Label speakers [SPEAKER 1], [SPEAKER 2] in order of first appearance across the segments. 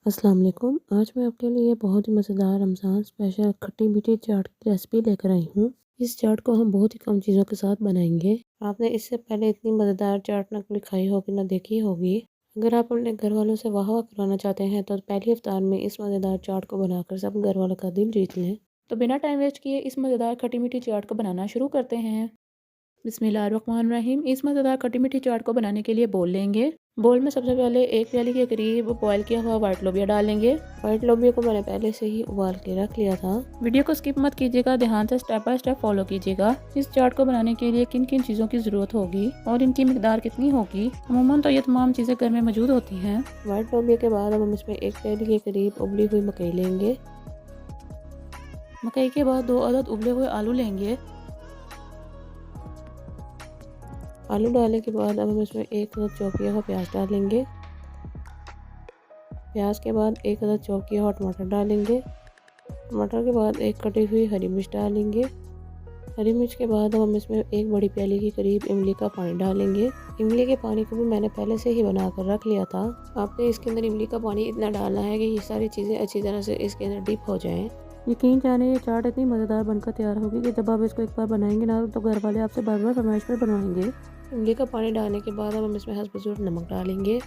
[SPEAKER 1] अस्सलाम वालेकुम। आज मैं आपके लिए बहुत ही मज़ेदार रमज़ान स्पेशल खट्टी मीठी चाट की रेसिपी लेकर आई हूँ। इस चाट को हम बहुत ही कम चीज़ों के साथ बनाएंगे। आपने इससे पहले इतनी मज़ेदार चाट ना कभी खाई होगी ना देखी होगी। अगर आप अपने घर वालों से वाह वाह करवाना चाहते हैं तो पहली इफ्तार में इस मज़ेदार चाट को बनाकर सब घर वालों का दिल जीत लें।
[SPEAKER 2] तो बिना टाइम वेस्ट किए इस मज़ेदार खट्टी मीठी चाट को बनाना शुरू करते हैं। बिस्मिल्लाहिर्रहमानिर्रहीम। इस मज़ेदार खट्टी मीठी चाट को बनाने के लिए बोल लेंगे। बोल में सबसे पहले एक प्याली के करीब बॉयल किया हुआ वाइट लोबिया डालेंगे।
[SPEAKER 1] वाइट लोबिया को मैंने पहले से ही उबाल के रख लिया था।
[SPEAKER 2] वीडियो को स्किप मत कीजिएगा, ध्यान से स्टेप बाय स्टेप फॉलो कीजिएगा। इस चाट को बनाने के लिए किन किन चीज़ों की ज़रूरत होगी और इनकी मिकदार कितनी होगी। अमूमन तो ये तमाम चीज़ें घर में मौजूद होती हैं।
[SPEAKER 1] वाइट लोबिया के बाद अब हम इसमें एक प्याली के करीब उबली हुई मकई लेंगे।
[SPEAKER 2] मकई के बाद 2 अदद उबले हुए आलू लेंगे।
[SPEAKER 1] आलू डालने के बाद अब हम इसमें एक अदद चॉप किया हुआ प्याज डालेंगे। प्याज के बाद एक अदद चॉप किया हुआ टमाटर डालेंगे। टमाटर के बाद एक कटी हुई हरी मिर्च डालेंगे। हरी मिर्च के बाद हम इसमें एक बड़ी प्याली के करीब इमली का पानी डालेंगे। इमली के पानी को भी मैंने पहले से ही बनाकर रख लिया था। आपने इसके अंदर इमली का पानी इतना डालना है कि ये सारी चीज़ें अच्छी तरह से इसके अंदर डिप हो जाएं।
[SPEAKER 2] यकीन जाने ये चाट इतनी मज़ेदार बनकर तैयार होगी कि जब आप इसको एक बार बनाएंगे ना तो घर वाले आपसे बार बार फरमाइश पर बनवाएंगे।
[SPEAKER 1] इमली का पानी डालने के बाद अब हम इसमें हस्ब ज़रूरत नमक डालेंगे।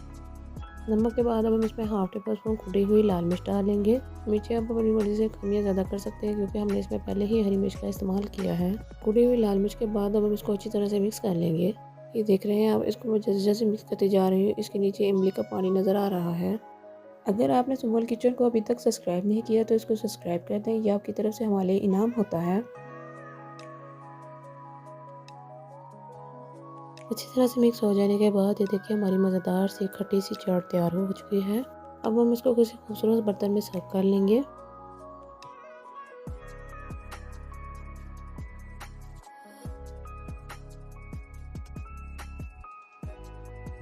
[SPEAKER 1] नमक के बाद अब हम इसमें हाफ टेबल स्पून कुटी हुई लाल मिर्च डालेंगे। मिर्ची आप अपनी मर्ज़ी से कम या ज़्यादा कर सकते हैं क्योंकि हमने इसमें पहले ही हरी मिर्च का इस्तेमाल किया है। कुटी हुई लाल मिर्च के बाद अब हम इसको अच्छी तरह से मिक्स कर लेंगे। ये देख रहे हैं आप, इसको मैं जैसे जैसे मिक्स करती जा रही हूँ इसके नीचे इमली का पानी नज़र आ रहा है। अगर आपने सुम्बुल किचन को अभी तक सब्सक्राइब नहीं किया तो इसको सब्सक्राइब कर दें, ये आपकी तरफ से हमारे लिए इनाम होता है। अच्छी तरह से मिक्स हो जाने के बाद ये देखिए हमारी मज़ेदार सी खट्टी सी चाट तैयार हो चुकी है। अब हम इसको किसी खूबसूरत बर्तन में सर्व कर लेंगे।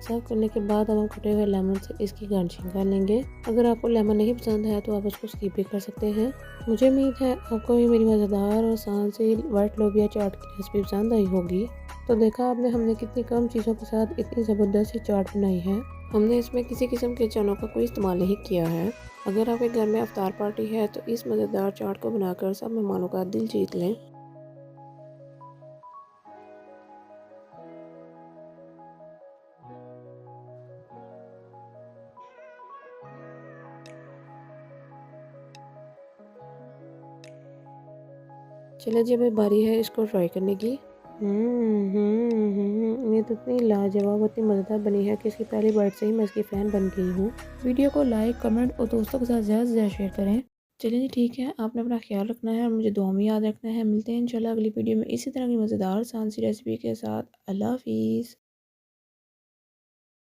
[SPEAKER 1] सर्व करने के बाद अब हम कटे हुए लेमन से इसकी गार्निशिंग कर लेंगे। अगर आपको लेमन नहीं पसंद है तो आप उसको स्किप भी कर सकते हैं। मुझे उम्मीद है आपको भी मेरी मज़ेदार और आसान सी वाइट लोबिया चाट की रेसिपी पसंद आई होगी। तो देखा आपने, हमने कितनी कम चीज़ों के साथ इतनी ज़बरदस्त सी चाट बनाई है। हमने इसमें किसी किस्म के चनों का कोई इस्तेमाल नहीं किया है। अगर आपके घर में अफ्तार पार्टी है तो इस मज़ेदार चाट को बनाकर सब मेहमानों का दिल जीत लें। चलिए जी, अभी बारी है इसको ट्राई करने की। ये तो इतनी लाजवाब, इतनी मज़ेदार बनी है कि इसकी पहली बाइट से ही मैं इसकी फ़ैन बन गई हूँ।
[SPEAKER 2] वीडियो को लाइक, कमेंट और दोस्तों के साथ ज़्यादा से ज़्यादा शेयर करें।
[SPEAKER 1] चलिए जी, ठीक है, आपने अपना ख्याल रखना है और मुझे दुआ में याद रखना है। मिलते हैं इंशाल्लाह अगली वीडियो में इसी तरह की मज़ेदार आसान सी रेसिपी के साथ। अल्लाह हाफ़िज़।